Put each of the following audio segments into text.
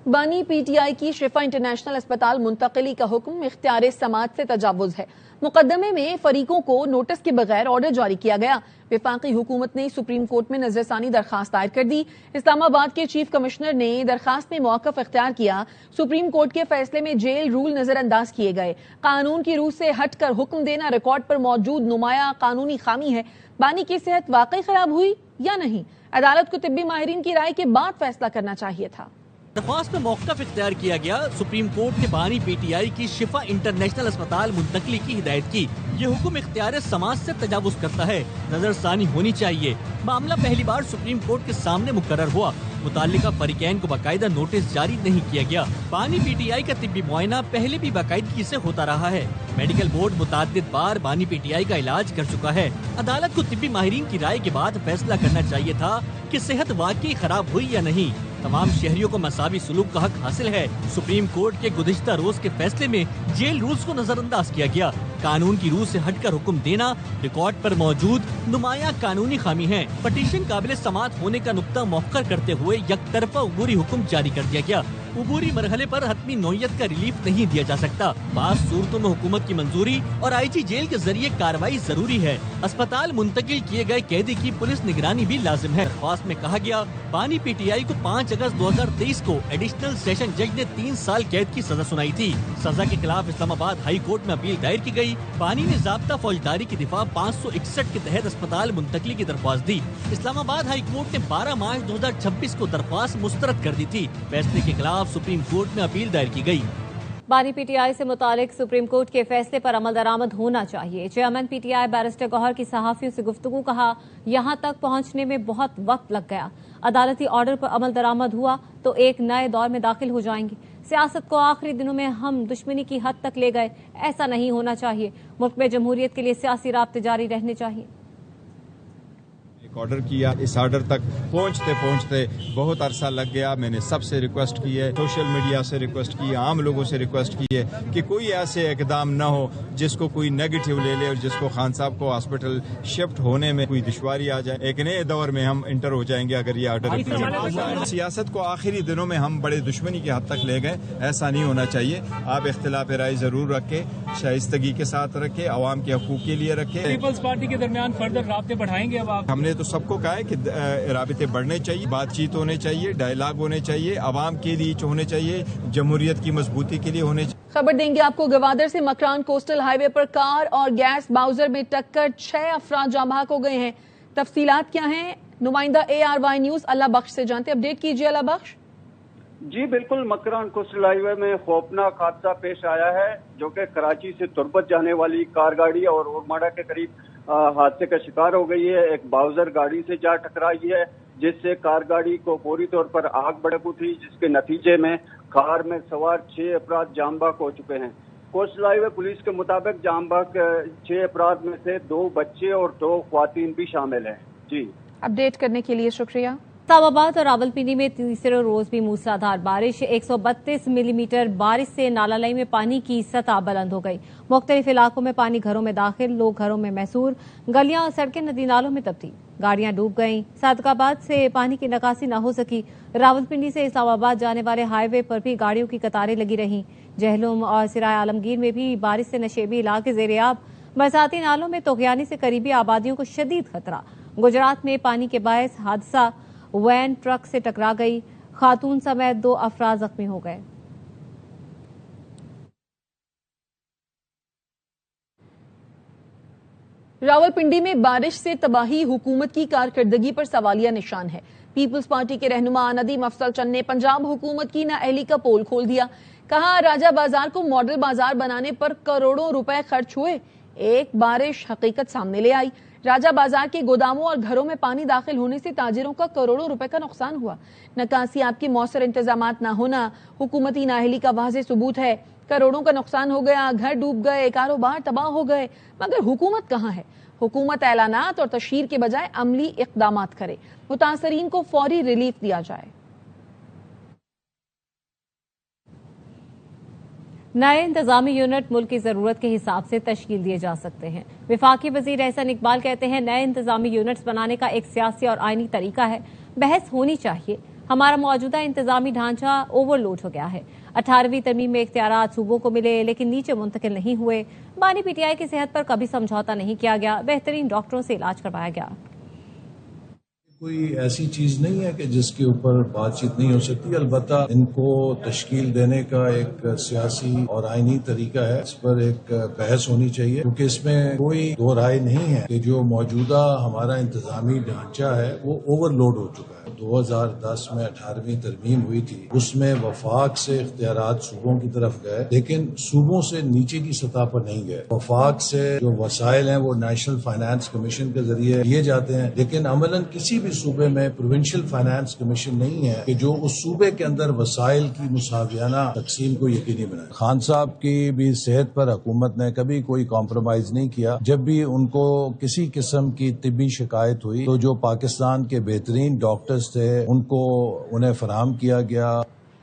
بانی پی ٹی آئی کی شفا انٹرنیشنل اسپتال منتقلی کا حکم اختیار سماعت سے تجاوز ہے۔ مقدمے میں فریقوں کو نوٹس کے بغیر آرڈر جاری کیا گیا۔ وفاقی حکومت نے سپریم کورٹ میں نظر ثانی درخواست دائر کر دی۔ اسلام آباد کے چیف کمشنر نے درخواست میں موقف اختیار کیا۔ سپریم کورٹ کے فیصلے میں جیل رول نظر انداز کیے گئے۔ قانون کی روح سے ہٹ کر حکم دینا ریکارڈ پر موجود نمایاں قانونی خامی ہے۔ بانی کی صحت واقعی خراب ہوئی یا نہیں؟ عدالت کو طبی ماہرین کی رائے کے بعد فیصلہ کرنا چاہیے تھا۔ درخواست میں موقف اختیار کیا گیا۔ سپریم کورٹ نے بانی پی ٹی آئی کی شفا انٹرنیشنل اسپتال منتقلی کی ہدایت کی۔ یہ حکم اختیار سماعت سے تجاوز کرتا ہے، نظر ثانی ہونی چاہیے۔ معاملہ پہلی بار سپریم کورٹ کے سامنے مقرر ہوا۔ متعلقہ فریقین کو باقاعدہ نوٹس جاری نہیں کیا گیا۔ بانی پی ٹی آئی کا طبی معائنہ پہلے بھی باقاعدگی سے ہوتا رہا ہے۔ میڈیکل بورڈ متعدد بار بانی پی ٹی آئی کا علاج کر چکا ہے۔ عدالت کو طبی ماہرین کی رائے کے بعد فیصلہ کرنا چاہیے تھا کہ صحت واقعی خراب ہوئی یا نہیں۔ تمام شہریوں کو مساوی سلوک کا حق حاصل ہے۔ سپریم کورٹ کے گزشتہ روز کے فیصلے میں جیل رولز کو نظر انداز کیا گیا۔ قانون کی روح سے ہٹ کر حکم دینا ریکارڈ پر موجود نمایاں قانونی خامی ہے۔ پٹیشن قابل سماعت ہونے کا نقطہ مؤخر کرتے ہوئے یک طرفہ عبوری حکم جاری کر دیا گیا۔ عبوری مرحلے پر حتمی نوعیت کا ریلیف نہیں دیا جا سکتا۔ بعض صورتوں میں حکومت کی منظوری اور آئی جی جیل کے ذریعے کارروائی ضروری ہے۔ اسپتال منتقل کیے گئے قیدی کی پولیس نگرانی بھی لازم ہے۔ درخواست میں کہا گیا بانی پی ٹی آئی کو 5 اگست 2023 کو ایڈیشنل سیشن جج نے 3 سال قید کی سزا سنائی تھی۔ سزا کے خلاف اسلام آباد ہائی کورٹ میں اپیل دائر کی گئی۔ بانی نے ضابطہ فوجداری کی دفاع 561 کے تحت اسپتال منتقلی کی درخواست دی۔ اسلام آباد ہائی کورٹ نے 12 مارچ 2026 کو درخواست مسترد کر دی تھی۔ فیصلے کے خلاف سپریم کورٹ میں اپیل دائر کی گئی۔ بانی پی ٹی آئی سے متعلق سپریم کورٹ کے فیصلے پر عمل درآمد ہونا چاہیے۔ Chairman P T I barrister Gohar کی صحافیوں سے گفتگو، کہا یہاں تک پہنچنے میں بہت وقت لگ گیا۔ عدالتی آرڈر پر عمل درآمد ہوا تو ایک نئے دور میں داخل ہو جائیں گے۔ سیاست کو آخری دنوں میں ہم دشمنی کی حد تک لے گئے، ایسا نہیں ہونا چاہیے۔ ملک میں جمہوریت کے لیے سیاسی رابطے جاری رہنے چاہیے۔ آرڈر کیا، اس آرڈر تک پہنچتے بہت عرصہ لگ گیا۔ میں نے سب سے ریکویسٹ کی ہے، سوشل میڈیا سے ریکویسٹ کی ہے، عام لوگوں سے ریکویسٹ کی ہے کہ کوئی ایسے اقدام نہ ہو جس کو کوئی نیگیٹو لے لے اور جس کو خان صاحب کو ہاسپٹل شفٹ ہونے میں کوئی دشواری آ جائے۔ ایک نئے دور میں ہم انٹر ہو جائیں گے اگر یہ آرڈر۔ سیاست کو آخری دنوں میں ہم بڑے دشمنی کی حد تک لے گئے، ایسا نہیں ہونا چاہیے۔ آپ اختلاف رائے ضرور رکھیں، شائستگی کے ساتھ رکھیں، عوام کے حقوق کے لیے رکھیں۔ پیپلز پارٹی کے درمیان فردر رابطے بڑھائیں گے اب آپ؟ ہم نے تو سب کو کہا ہے کہ رابطے بڑھنے چاہیے، بات چیت ہونے چاہیے، ڈائلاگ ہونے چاہیے، عوام کے لیے ہونے چاہیے، جمہوریت کی مضبوطی کے لیے ہونے چاہیے۔ خبر دیں گے آپ کو، گوادر سے مکران کوسٹل ہائی وے پر کار اور گیس باؤزر میں ٹکر، 6 افراد جاں بحق ہو گئے ہیں۔ تفصیلات کیا ہیں؟ نمائندہ ARY نیوز اللہ بخش سے جانتے، اپڈیٹ کیجیے اللہ بخش۔ جی بالکل، مکران کوسٹل ہائی وے میں خوفناک حادثہ پیش آیا ہے جو کہ کراچی سے تربت جانے والی کار گاڑی اور اورماڑا کے قریب حادثے کا شکار ہو گئی ہے۔ ایک باؤزر گاڑی سے جا ٹکرائی ہے جس سے کار گاڑی کو فوری طور پر آگ بھڑک اٹھی، جس کے نتیجے میں کار میں سوار 6 افراد جاں بحق ہو چکے ہیں۔ کوسٹل ہائی وے پولیس کے مطابق جاں بحق 6 افراد میں سے 2 بچے اور 2 خواتین بھی شامل ہیں۔ جی، اپڈیٹ کرنے کے لیے شکریہ۔ اسلام آباد اور راولپنڈی میں تیسرے روز بھی موسلادھار بارش، 132 ملی میٹر بارش سے نالالائی میں پانی کی سطح بلند ہو گئی۔ مختلف علاقوں میں پانی گھروں میں داخل، لوگ گھروں میں محصور، گلیاں اور سڑکیں ندی نالوں میں تبدیل، گاڑیاں ڈوب گئیں۔ صادق آباد سے پانی کی نکاسی نہ ہو سکی۔ راولپنڈی سے اسلام آباد جانے والے ہائی وے پر بھی گاڑیوں کی قطاریں لگی رہیں۔ جہلم اور سرائے عالمگیر میں بھی بارش سے نشیبی علاقے زیر آب، برساتی نالوں میں طغیانی سے قریبی آبادیوں کو شدید خطرہ۔ گجرات میں پانی کے باعث حادثہ، وین ٹرک سے ٹکرا گئی، خاتون سمیت 2 افراد زخمی ہو گئے۔ راولپنڈی میں بارش سے تباہی حکومت کی کارکردگی پر سوالیہ نشان ہے۔ پیپلز پارٹی کے رہنما ندیم افضل چند نے پنجاب حکومت کی نااہلی کا پول کھول دیا۔ کہا راجہ بازار کو ماڈل بازار بنانے پر کروڑوں روپے خرچ ہوئے، ایک بارش حقیقت سامنے لے آئی۔ راجہ بازار کے گوداموں اور گھروں میں پانی داخل ہونے سے تاجروں کا کروڑوں روپے کا نقصان ہوا۔ نکاسیاب کی مؤثر انتظامات نہ ہونا حکومتی نااہلی کا واضح ثبوت ہے۔ کروڑوں کا نقصان ہو گیا، گھر ڈوب گئے، کاروبار تباہ ہو گئے، مگر حکومت کہاں ہے؟ حکومت اعلانات اور تشہیر کے بجائے عملی اقدامات کرے، متاثرین کو فوری ریلیف دیا جائے۔ نئے انتظامی یونٹ ملک کی ضرورت کے حساب سے تشکیل دیے جا سکتے ہیں۔ وفاقی وزیر احسن اقبال کہتے ہیں نئے انتظامی یونٹس بنانے کا ایک سیاسی اور آئینی طریقہ ہے، بحث ہونی چاہیے۔ ہمارا موجودہ انتظامی ڈھانچہ اوور لوڈ ہو گیا ہے۔ 18ویں ترمیم میں اختیارات صوبوں کو ملے لیکن نیچے منتقل نہیں ہوئے۔ بانی پی ٹی آئی کی صحت پر کبھی سمجھوتہ نہیں کیا گیا، بہترین ڈاکٹروں سے علاج کروایا گیا۔ کوئی ایسی چیز نہیں ہے کہ جس کے اوپر بات چیت نہیں ہو سکتی، البتہ ان کو تشکیل دینے کا ایک سیاسی اور آئینی طریقہ ہے، اس پر ایک بحث ہونی چاہیے، کیونکہ اس میں کوئی دو رائے نہیں ہے کہ جو موجودہ ہمارا انتظامی ڈھانچہ ہے وہ اوور لوڈ ہو چکا ہے۔ 2010 میں 18ویں ترمیم ہوئی تھی، اس میں وفاق سے اختیارات صوبوں کی طرف گئے لیکن صوبوں سے نیچے کی سطح پر نہیں گئے۔ وفاق سے جو وسائل ہیں وہ نیشنل فائنانس کمیشن کے ذریعے لیے جاتے ہیں، لیکن عملاً کسی بھی صوبے میں پروونشل فائنانس کمیشن نہیں ہے کہ جو اس صوبے کے اندر وسائل کی مساویانہ تقسیم کو یقینی بنائے۔ خان صاحب کی بھی صحت پر حکومت نے کبھی کوئی کمپرومائز نہیں کیا۔ جب بھی ان کو کسی قسم کی طبی شکایت ہوئی تو جو پاکستان کے بہترین ڈاکٹرز تھے ان کو انہیں فراہم کیا گیا۔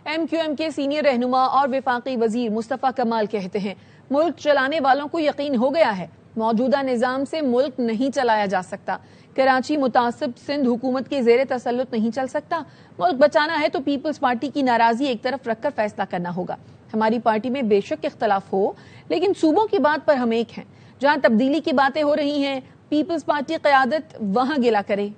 ایم کیو ایم کے سینئر رہنما اور وفاقی وزیر مصطفیٰ کمال کہتے ہیں ملک چلانے والوں کو یقین ہو گیا ہے موجودہ نظام سے ملک نہیں چلایا جا سکتا۔ کراچی متعصب سندھ حکومت کے زیر تسلط نہیں چل سکتا۔ ملک بچانا ہے تو پیپلز پارٹی کی ناراضی ایک طرف رکھ کر فیصلہ کرنا ہوگا۔ ہماری پارٹی میں بے شک اختلاف ہو لیکن صوبوں کی بات پر ہم ایک ہیں۔ جہاں تبدیلی کی باتیں ہو رہی ہیں پیپلز پارٹی قیادت وہاں گلا کرے۔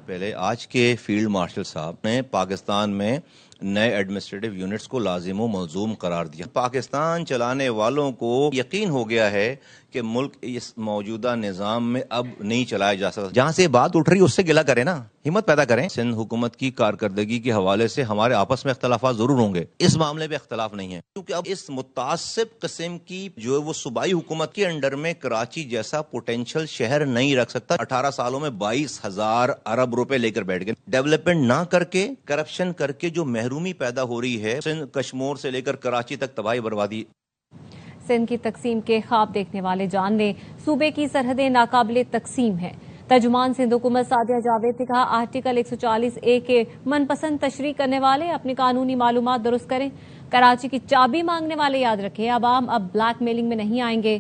پہلے آج کے فیلڈ مارشل صاحب نے پاکستان میں نئے ایڈمنسٹریٹو یونٹس کو لازم و ملزوم قرار دیا۔ پاکستان چلانے والوں کو یقین ہو گیا ہے کہ ملک اس موجودہ نظام میں اب نہیں چلایا جا سکتا۔ جہاں سے بات اٹھ رہی ہے اس سے گلا کریں نا، ہمت پیدا کریں۔ سندھ حکومت کی کارکردگی کے حوالے سے ہمارے آپس میں اختلافات ضرور ہوں گے، اس معاملے پہ اختلاف نہیں ہے، کیونکہ اب اس متعصب قسم کی جو ہے وہ صوبائی حکومت کے انڈر میں کراچی جیسا پوٹینشیل شہر نہیں رکھ سکتا۔ 18 سالوں میں 22,000 ارب روپے لے کر بیٹھ گئے، ڈیولپمنٹ نہ کر کے کرپشن کر کے جو محرومی پیدا ہو رہی ہے، سندھ کشمور سے لے کر کراچی تک تباہی بربادی۔ سندھ کی تقسیم کے خواب دیکھنے والے جان لیں صوبے کی سرحدیں ناقابل تقسیم ہیں۔ ترجمان سندھ حکومت سعدیہ جاوید نے کہا آرٹیکل 140A کے من پسند تشریح کرنے والے اپنی قانونی معلومات درست کریں۔ کراچی کی چابی مانگنے والے یاد رکھیں عوام اب بلیک میلنگ میں نہیں آئیں گے۔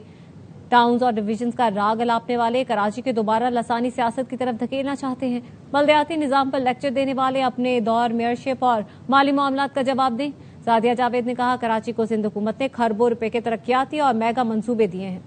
ٹاؤنز اور ڈویژنز کا راگ الاپنے والے کراچی کے دوبارہ لسانی سیاست کی طرف دھکیلنا چاہتے ہیں۔ بلدیاتی نظام پر لیکچر دینے والے اپنے دور میئرشپ اور مالی معاملات کا جواب دیں۔ سعدیہ جاوید نے کہا کراچی کو سندھ حکومت نے کھربوں روپے کے ترقیاتی اور میگا منصوبے دیے ہیں۔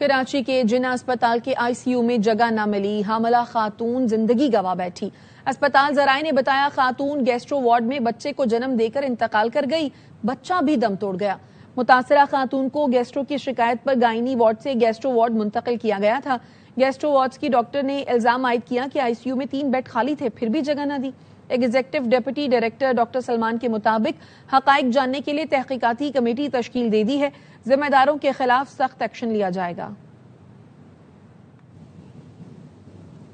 کراچی کے جناح اسپتال کے ICU میں جگہ نہ ملی، حاملہ خاتون زندگی گنوا بیٹھی۔ اسپتال ذرائع نے بتایا خاتون گیسٹرو وارڈ میں بچے کو جنم دے کر انتقال کر گئی، بچہ بھی دم توڑ گیا۔ متاثرہ خاتون کو گیسٹرو کی شکایت پر گائنی وارڈ سے گیسٹرو وارڈ منتقل کیا گیا تھا۔ گیسٹرو وارڈز کی ڈاکٹر نے الزام عائد کیا کہ ICU میں 3 بیڈ خالی تھے پھر بھی جگہ نہ دی۔ Executive deputy director doctor Salman کے مطابق حقائق جاننے کے لیے تحقیقاتی کمیٹی تشکیل دے دی ہے، ذمہ داروں کے خلاف سخت ایکشن لیا جائے گا۔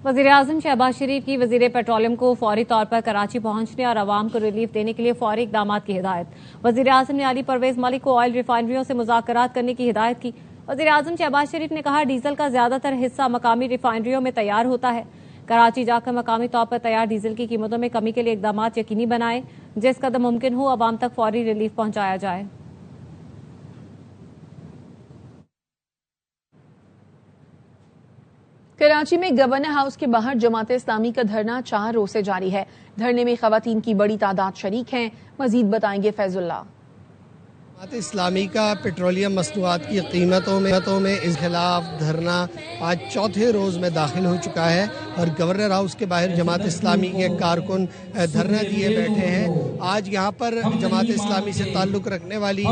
وزیراعظم شہباز شریف کی وزیر پیٹرولیم کو فوری طور پر کراچی پہنچنے اور عوام کو ریلیف دینے کے لیے فوری اقدامات کی ہدایت۔ وزیراعظم نے علی پرویز ملک کو آئل ریفائنریوں سے مذاکرات کرنے کی ہدایت کی۔ وزیراعظم شہباز شریف نے کہا ڈیزل کا زیادہ تر حصہ مقامی ریفائنریوں میں تیار ہوتا ہے، کراچی جا کر مقامی طور پر تیار ڈیزل کی قیمتوں میں کمی کے لیے اقدامات یقینی بنائے، جس قدر ممکن ہو عوام تک فوری ریلیف پہنچایا جائے۔ کراچی میں گورنر ہاؤس کے باہر جماعت اسلامی کا دھرنا 4 روز سے جاری ہے۔ دھرنے میں خواتین کی بڑی تعداد شریک ہیں، مزید بتائیں گے فیض اللہ۔ جماعت اسلامی کا پیٹرولیم مصنوعات کی قیمتوں میں اس خلاف دھرنا آج 4تھے روز میں داخل ہو چکا ہے اور گورنر ہاؤس کے باہر جماعت اسلامی کے کارکن دھرنا دیے بیٹھے ہیں۔ آج یہاں پر جماعت اسلامی سے تعلق رکھنے والی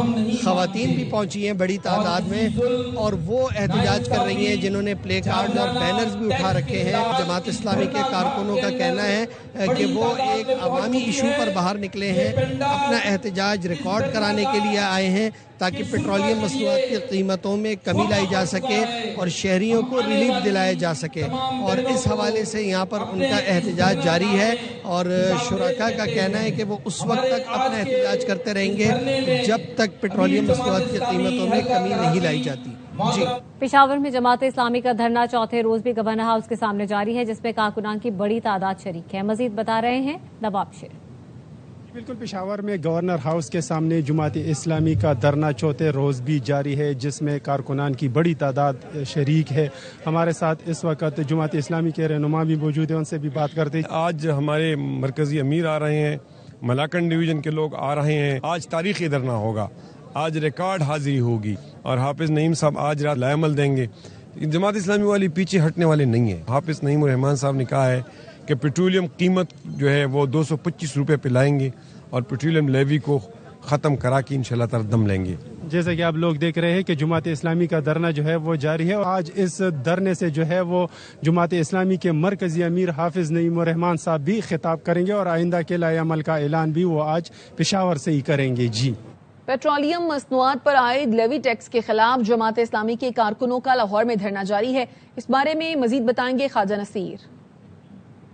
خواتین بھی پہنچی ہیں بڑی تعداد میں، اور وہ احتجاج کر رہی ہیں جنہوں نے پلے کارڈ اور بینرز بھی اٹھا رکھے ہیں۔ جماعت اسلامی کے کارکنوں کا کہنا ہے کہ وہ ایک عوامی ایشو پر باہر نکلے ہیں، اپنا احتجاج ریکارڈ کرانے کے لیے آئے ہیں تاکہ پیٹرولیم مصنوعات کی قیمتوں میں کمی لائی جا سکے اور شہریوں کو ریلیف دلایا جا سکے، اور اس حوالے سے یہاں پر ان کا احتجاج جاری ہے۔ اور شرکاء کا کہنا ہے کہ وہ اس وقت تک اپنا احتجاج کرتے رہیں گے جب تک پیٹرولیم مصنوعات کی قیمتوں میں کمی نہیں لائی جاتی۔ پشاور میں جماعت اسلامی کا دھرنا 4تھے روز بھی گورنر ہاؤس کے سامنے جاری ہے، جس میں کارکنان کی بڑی تعداد شریک ہے۔ مزید بتا رہے ہیں نواب شیر۔ بالکل پشاور میں گورنر ہاؤس کے سامنے جماعت اسلامی کا دھرنا چوتھے روز بھی جاری ہے، جس میں کارکنان کی بڑی تعداد شریک ہے۔ ہمارے ساتھ اس وقت جماعت اسلامی کے رہنما بھی موجود ہیں، ان سے بھی بات کرتے ہیں۔ آج ہمارے مرکزی امیر آ رہے ہیں، ملاکنڈ ڈویژن کے لوگ آ رہے ہیں۔ آج تاریخی دھرنا ہوگا، آج ریکارڈ حاضری ہوگی اور حافظ نعیم صاحب آج رات لائحہ دیں گے۔ جماعت اسلامی والی پیچھے ہٹنے والے نہیں ہیں۔ حافظ نعیم الرحمان صاحب نے کہا ہے کہ پیٹرولیم قیمت جو ہے وہ 225 روپے پہ لائیں گے اور پیٹرولیم لیوی کو ختم کرا کے انشاءاللہ تعالی دم لیں گے۔ جیسا کہ آپ لوگ دیکھ رہے ہیں کہ جماعت اسلامی کا دھرنا جو ہے وہ جاری ہے، اور آج اس دھرنے سے جو ہے وہ جماعت اسلامی کے مرکزی امیر حافظ نعیم الرحمان صاحب بھی خطاب کریں گے، اور آئندہ کے لائحہ عمل کا اعلان بھی وہ آج پشاور سے ہی کریں گے۔ جی، پیٹرولیم مصنوعات پر عائد لیوی ٹیکس کے خلاف جماعت اسلامی کے کارکنوں کا لاہور میں دھرنا جاری ہے۔ اس بارے میں مزید بتائیں گے خواجہ نصیر۔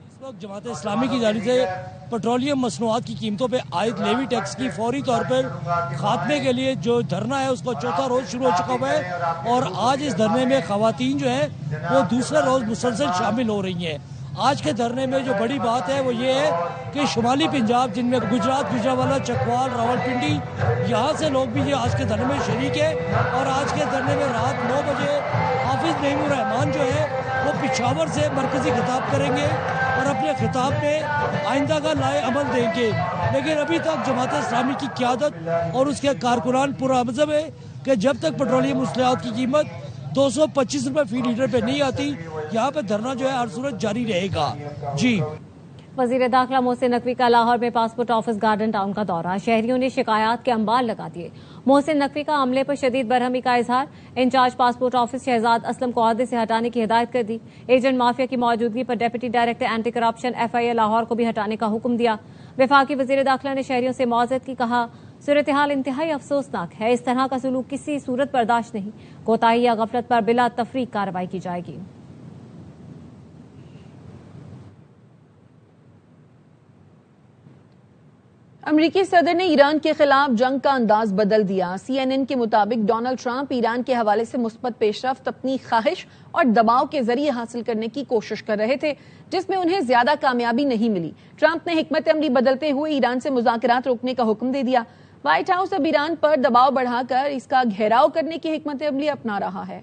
اس وقت جماعت اسلامی کی جانب سے پیٹرولیم مصنوعات کی قیمتوں پہ عائد لیوی ٹیکس کی فوری طور پر خاتمے کے لیے جو دھرنا ہے اس کا چوتھا روز شروع ہو چکا ہوا ہے، اور آج اس دھرنے میں خواتین جو ہیں وہ دوسرے روز مسلسل شامل ہو رہی ہیں۔ آج کے دھرنے میں جو بڑی بات ہے وہ یہ ہے کہ شمالی پنجاب، جن میں گجرات، گجرانوالہ، چکوال، راولپنڈی، یہاں سے لوگ بھی یہ آج کے دھرنے میں شریک ہے، اور آج کے دھرنے میں رات 9 بجے حافظ نعیم الرحمان جو ہے وہ پشاور سے مرکزی خطاب کریں گے اور اپنے خطاب میں آئندہ کا لائحہ عمل دیں گے۔ لیکن ابھی تک جماعت اسلامی کی قیادت اور اس کے کارکنان پرعزم ہے کہ جب تک پیٹرولیم مصنوعات کی قیمت 225 روپے فی لیٹر پہ نہیں آتی، یہاں پہ دھرنا جو ہے ہر صورت جاری رہے گا۔ جی، وزیر داخلہ محسن نقوی کا لاہور میں پاسپورٹ آفس گارڈن ٹاؤن کا دورہ، شہریوں نے شکایات کے انبار لگا دیے۔ محسن نقوی کا عملے پر شدید برہمی کا اظہار، incharge passport office Shahzad Aslam کو عہدے سے ہٹانے کی ہدایت کر دی۔ ایجنٹ مافیا کی موجودگی پر deputy director anti corruption FIA Lahore کو بھی ہٹانے کا حکم دیا۔ وفاقی وزیر داخلہ نے شہریوں سے معذرت کی، کہا صورتحال انتہائی افسوسناک ہے، اس طرح کا سلوک کسی صورت برداشت نہیں، کوتاہی یا غفلت پر بلا تفریق کارروائی کی جائے گی۔ امریکی صدر نے ایران کے خلاف جنگ کا انداز بدل دیا۔ CNN کے مطابق ڈونلڈ ٹرمپ ایران کے حوالے سے مثبت پیش رفت اپنی خواہش اور دباؤ کے ذریعے حاصل کرنے کی کوشش کر رہے تھے، جس میں انہیں زیادہ کامیابی نہیں ملی۔ ٹرمپ نے حکمت عملی بدلتے ہوئے ایران سے مذاکرات روکنے کا حکم دے دیا۔ وائٹ ہاؤس اب ایران پر دباؤ بڑھا کر اس کا گھیراؤ کرنے کی حکمت عملی اپنا رہا ہے۔